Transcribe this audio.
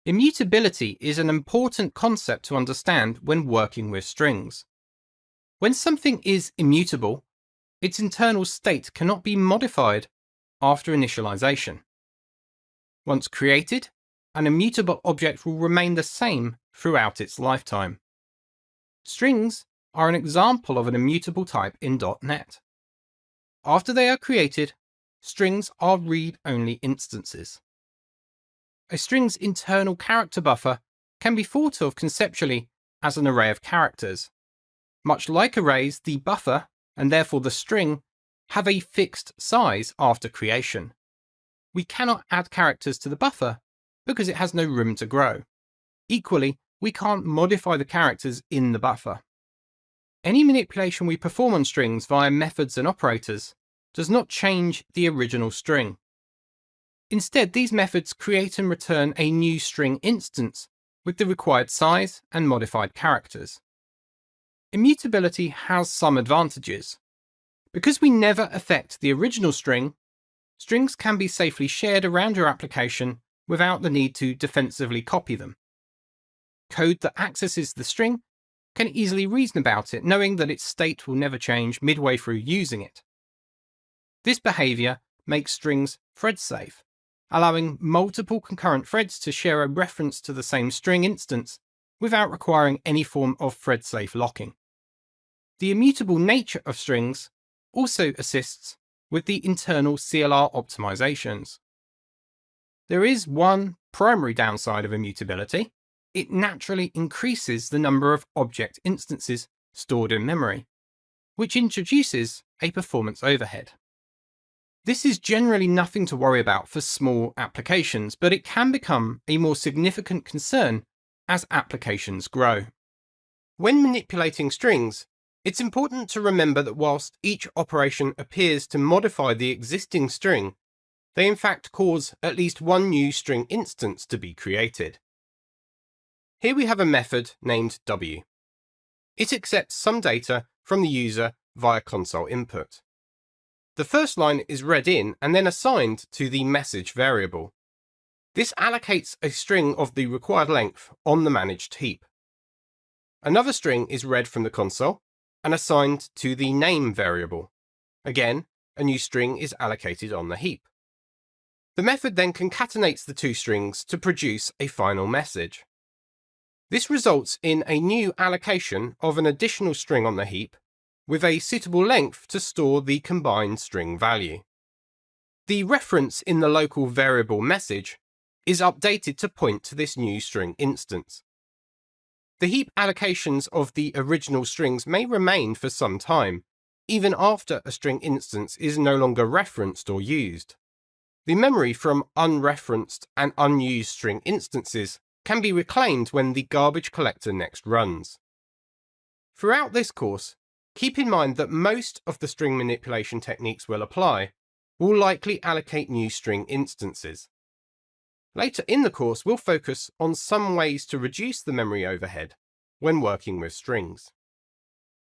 Immutability is an important concept to understand when working with strings. When something is immutable, its internal state cannot be modified after initialization. Once created, an immutable object will remain the same throughout its lifetime. Strings are an example of an immutable type in .NET. After they are created, strings are read-only instances. A string's internal character buffer can be thought of conceptually as an array of characters. Much like arrays, the buffer, and therefore the string, have a fixed size after creation. We cannot add characters to the buffer because it has no room to grow. Equally, we can't modify the characters in the buffer. Any manipulation we perform on strings via methods and operators does not change the original string. Instead, these methods create and return a new string instance with the required size and modified characters. Immutability has some advantages. Because we never affect the original string, strings can be safely shared around your application without the need to defensively copy them. Code that accesses the string can easily reason about it, knowing that its state will never change midway through using it. This behavior makes strings thread-safe, allowing multiple concurrent threads to share a reference to the same string instance without requiring any form of thread-safe locking. The immutable nature of strings also assists with the internal CLR optimizations. There is one primary downside of immutability. It naturally increases the number of object instances stored in memory, which introduces a performance overhead. This is generally nothing to worry about for small applications, but it can become a more significant concern as applications grow. When manipulating strings, it's important to remember that whilst each operation appears to modify the existing string, they in fact cause at least one new string instance to be created. Here we have a method named W. It accepts some data from the user via console input. The first line is read in and then assigned to the message variable. This allocates a string of the required length on the managed heap. Another string is read from the console and assigned to the name variable. Again, a new string is allocated on the heap. The method then concatenates the two strings to produce a final message. This results in a new allocation of an additional string on the heap with a suitable length to store the combined string value. The reference in the local variable message is updated to point to this new string instance. The heap allocations of the original strings may remain for some time, even after a string instance is no longer referenced or used. The memory from unreferenced and unused string instances can be reclaimed when the garbage collector next runs. Throughout this course, keep in mind that most of the string manipulation techniques we'll apply will likely allocate new string instances. Later in the course, we'll focus on some ways to reduce the memory overhead when working with strings.